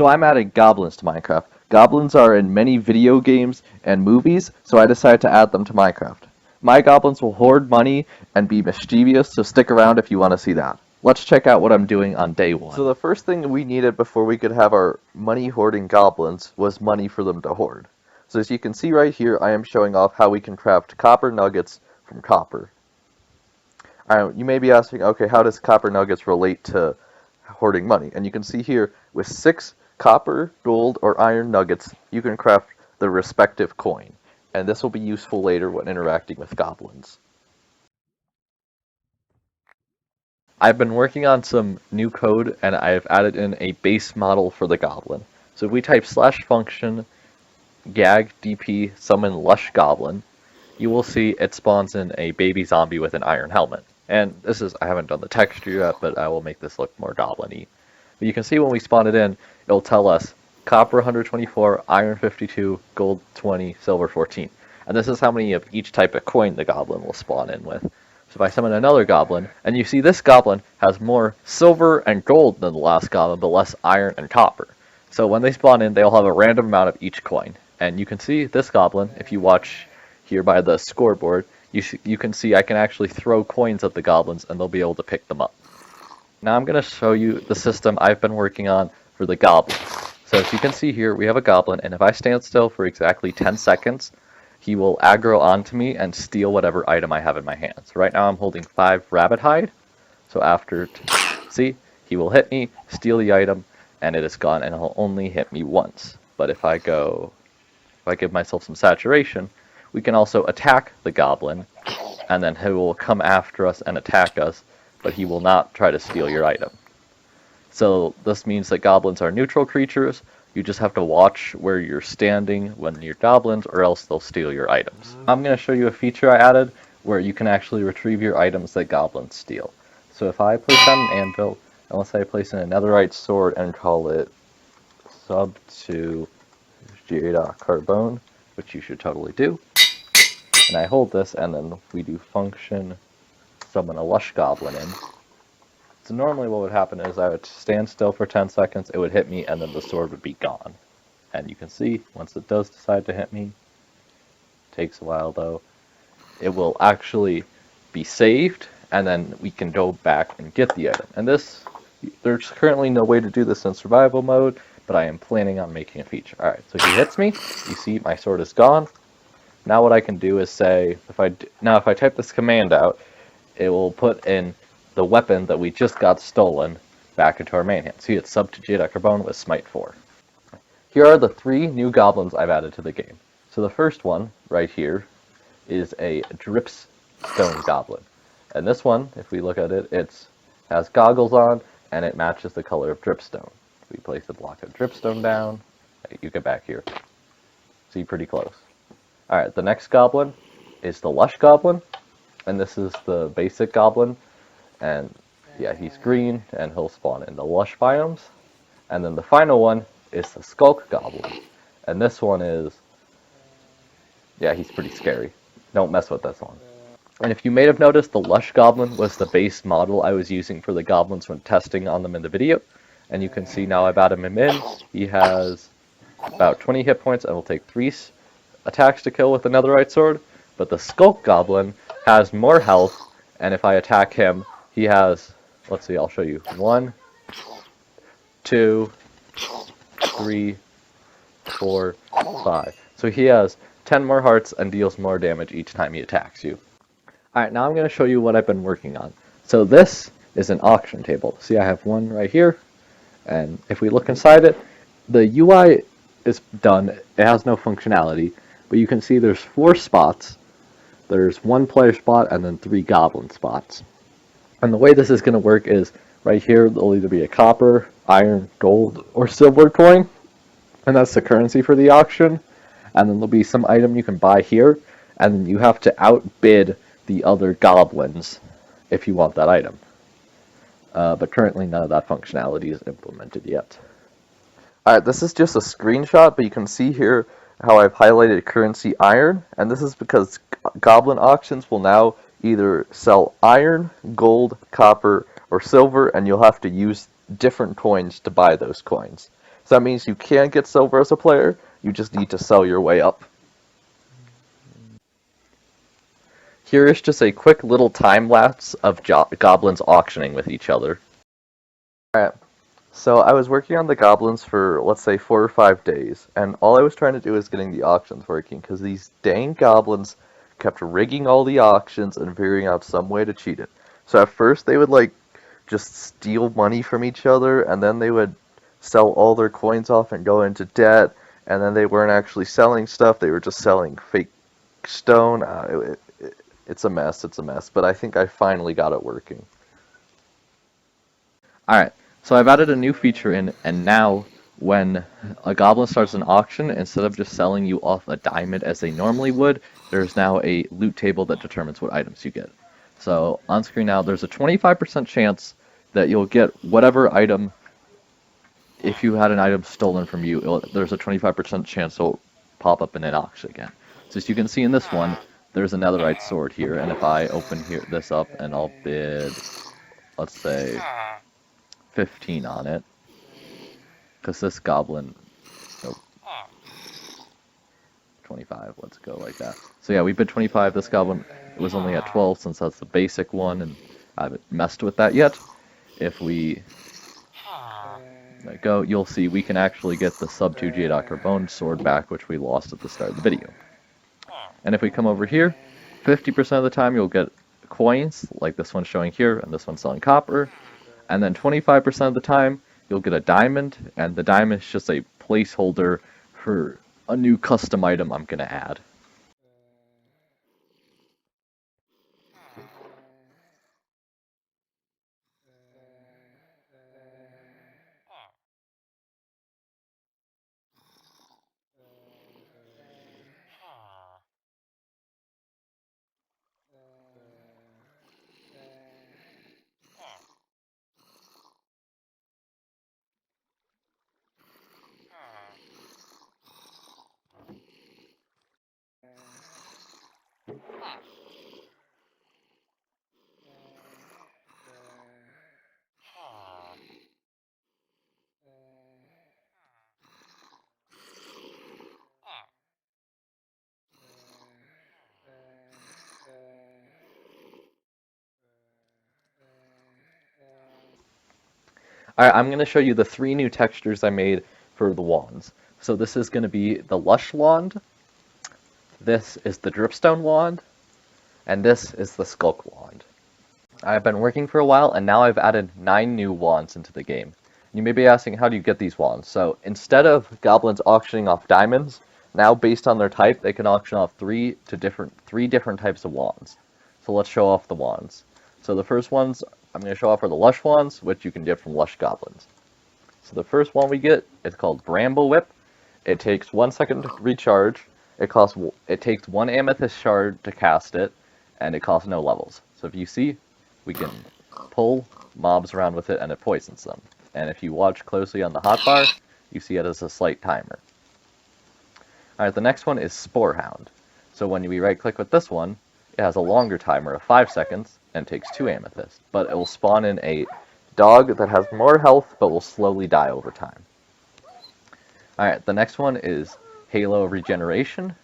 So I'm adding goblins to Minecraft. Goblins are in many video games and movies, so I decided to add them to Minecraft. My goblins will hoard money and be mischievous, so stick around if you want to see that. Let's check out what I'm doing on day one. So the first thing we needed before we could have our money hoarding goblins was money for them to hoard. So as you can see right here, I am showing off how we can craft copper nuggets from copper. You may be asking, okay, how does copper nuggets relate to hoarding money? And you can see here, with 6 copper, gold, or iron nuggets, you can craft the respective coin. And this will be useful later when interacting with goblins. I've been working on some new code, and I've added in a base model for the goblin. So if we type /function gag dp summon lush goblin, you will see it spawns in a baby zombie with an iron helmet. And this is, I haven't done the texture yet, but I will make this look more goblin-y. But you can see when we spawn it in, it'll tell us copper 124, iron 52, gold 20, silver 14. And this is how many of each type of coin the goblin will spawn in with. So if I summon another goblin, and you see this goblin has more silver and gold than the last goblin, but less iron and copper. So when they spawn in, they'll have a random amount of each coin. And you can see this goblin, if you watch here by the scoreboard, you can see I can actually throw coins at the goblins and they'll be able to pick them up. Now I'm going to show you the system I've been working on for the goblin. So as you can see here, we have a goblin, and if I stand still for exactly 10 seconds, he will aggro onto me and steal whatever item I have in my hands. Right now I'm holding 5 rabbit hide, so see, he will hit me, steal the item, and it is gone, and he'll only hit me once. But if I give myself some saturation, we can also attack the goblin, and then he will come after us and attack us, but he will not try to steal your item. So this means that goblins are neutral creatures. You just have to watch where you're standing when you're goblins, or else they'll steal your items. I'm going to show you a feature I added where you can actually retrieve your items that goblins steal. So if I place down an anvil, unless I place in a netherite sword and call it sub to j.carbone, which you should totally do, and I hold this, and then we do function summon a lush goblin in. So normally what would happen is I would stand still for 10 seconds, it would hit me, and then the sword would be gone. And you can see, once it does decide to hit me, takes a while though, it will actually be saved, and then we can go back and get the item. And there's currently no way to do this in survival mode, but I am planning on making a feature. Alright, so he hits me, you see my sword is gone. Now what I can do is say, if I type this command out, it will put in the weapon that we just got stolen back into our main hand. See, it's sub to j.carbone with smite 4. Here are the 3 new goblins I've added to the game. So the first one, right here, is a dripstone goblin. And this one, if we look at it, it has goggles on, and it matches the color of dripstone. We place a block of dripstone down. You get back here. See, pretty close. Alright, the next goblin is the lush goblin, and this is the basic goblin, and yeah, he's green, and he'll spawn in the lush biomes. And then the final one is the skulk goblin, and this one is, yeah, he's pretty scary. Don't mess with this one. And if you may have noticed, the lush goblin was the base model I was using for the goblins when testing on them in the video, and you can see now I've added him in. He has about 20 hit points and will take 3 attacks to kill with a netherite sword, but the skulk goblin has more health, and if I attack him, he has, let's see, I'll show you, 1, 2, 3, 4, 5. So he has 10 more hearts and deals more damage each time he attacks you. Alright, now I'm going to show you what I've been working on. So this is an auction table. See, I have one right here, and if we look inside it, the UI is done. It has no functionality, but you can see there's 4 spots. There's 1 player spot and then 3 goblin spots. And the way this is going to work is right here there'll either be a copper, iron, gold, or silver coin, and that's the currency for the auction. And then there'll be some item you can buy here, and then you have to outbid the other goblins if you want that item. But currently none of that functionality is implemented yet. Alright, this is just a screenshot, but you can see here how I've highlighted currency iron, and this is because goblin auctions will now either sell iron, gold, copper, or silver, and you'll have to use different coins to buy those coins. So that means you can get silver as a player, you just need to sell your way up. Here is just a quick little time lapse of goblins auctioning with each other. Alright, so I was working on the goblins for, let's say, 4 or 5 days, and all I was trying to do was getting the auctions working, because these dang goblins kept rigging all the auctions and figuring out some way to cheat it. So at first they would, like, just steal money from each other, and then they would sell all their coins off and go into debt, and then they weren't actually selling stuff, they were just selling fake stone. It's a mess, but I think I finally got it working. Alright, so I've added a new feature in, and now when a goblin starts an auction, instead of just selling you off a diamond as they normally would, there's now a loot table that determines what items you get. So on screen now, there's a 25% chance that you'll get whatever item. If you had an item stolen from you, there's a 25% chance it'll pop up in an auction again. So as you can see in this one, there's a netherite sword here, and if I open this up and I'll bid, let's say, 15 on it, because this goblin, nope, 25, let's go like that. So yeah, we bid 25, this goblin was only at 12 since that's the basic one, and I haven't messed with that yet. If we let it go, you'll see we can actually get the sub 2 j.carbone sword back, which we lost at the start of the video. And if we come over here, 50% of the time you'll get coins, like this one showing here, and this one selling copper. And then 25% of the time, you'll get a diamond, and the diamond is just a placeholder for a new custom item I'm going to add. Alright, I'm going to show you the 3 new textures I made for the wands. So this is going to be the Lush wand, this is the Dripstone wand, and this is the Skulk wand. I've been working for a while, and now I've added 9 new wands into the game. You may be asking, how do you get these wands? So instead of goblins auctioning off diamonds, now based on their type, they can auction off three different types of wands. So let's show off the wands. So the first ones I'm going to show off are the Lush wands, which you can get from Lush Goblins. So the first one we get is called Bramble Whip. It takes 1 second to recharge. It takes 1 amethyst shard to cast it, and it costs no levels. So if you see, we can pull mobs around with it, and it poisons them. And if you watch closely on the hotbar, you see it as a slight timer. Alright, the next one is Sporehound. So when we right-click with this one, it has a longer timer of 5 seconds, and takes 2 amethysts. But it will spawn in a dog that has more health, but will slowly die over time. Alright, the next one is Halo Regeneration.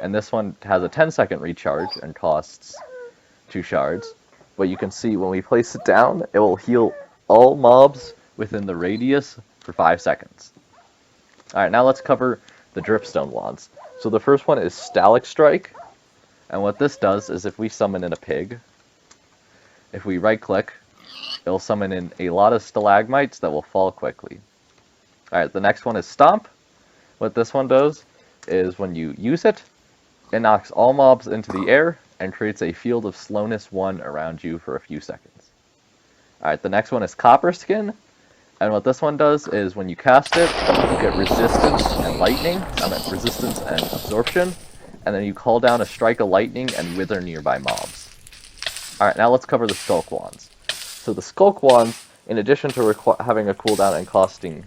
And this one has a 10-second recharge, and costs 2 shards. But you can see when we place it down, it will heal all mobs within the radius for 5 seconds. Alright, now let's cover the Dripstone wands. So the first one is Stalak Strike, and what this does is if we summon in a pig, if we right click, it'll summon in a lot of stalagmites that will fall quickly. Alright, the next one is Stomp. What this one does is when you use it, it knocks all mobs into the air and creates a field of slowness 1 around you for a few seconds. Alright, the next one is Copper Skin. And what this one does is when you cast it, you get resistance and lightning, resistance and absorption, and then you call down a strike of lightning and wither nearby mobs. Alright, now let's cover the Skulk wands. So the Skulk wands, in addition to having a cooldown and costing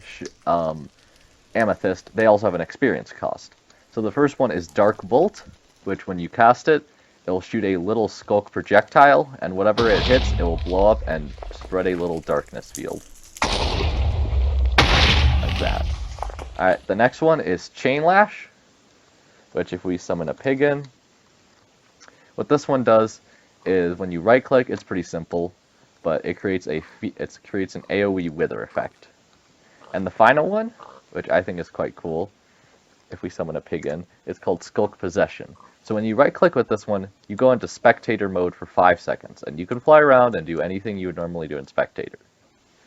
amethyst, they also have an experience cost. So the first one is Dark Bolt, which when you cast it, it'll shoot a little Skulk projectile, and whatever it hits, it will blow up and spread a little darkness field. Like that. Alright, the next one is Chain Lash, which if we summon a pig in, what this one does is when you right click, it's pretty simple, but it creates an AoE wither effect. And the final one, which I think is quite cool, if we summon a pig in, is called Skulk Possession. So when you right click with this one, you go into spectator mode for 5 seconds, and you can fly around and do anything you would normally do in spectator.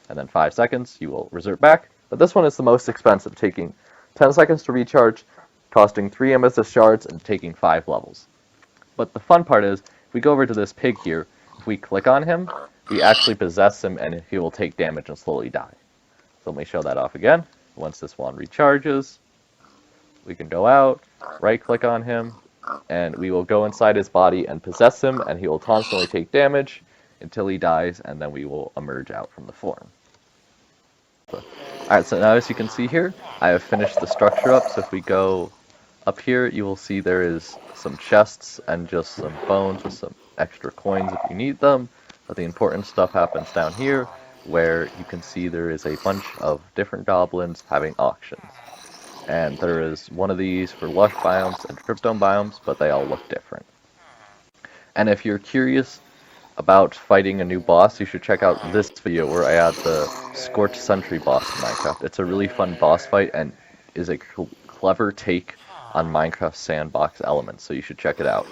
And then 5 seconds, you will revert back. But this one is the most expensive, taking 10 seconds to recharge, costing 3 amethyst shards, and taking 5 levels. But the fun part is, if we go over to this pig here, if we click on him, we actually possess him and he will take damage and slowly die. So let me show that off again. Once this one recharges, we can go out, right click on him, and we will go inside his body and possess him, and he will constantly take damage until he dies, and then we will emerge out from the form. Alright, so now as you can see here, I have finished the structure up, so if we go up here, you will see there is some chests and just some bones with some extra coins if you need them, but the important stuff happens down here, where you can see there is a bunch of different goblins having auctions. And there is one of these for lush biomes and cryptome biomes, but they all look different. And if you're curious about fighting a new boss, you should check out this video where I add the Scorched Sentry boss in Minecraft. It's a really fun boss fight and is a clever take on Minecraft sandbox elements, so you should check it out.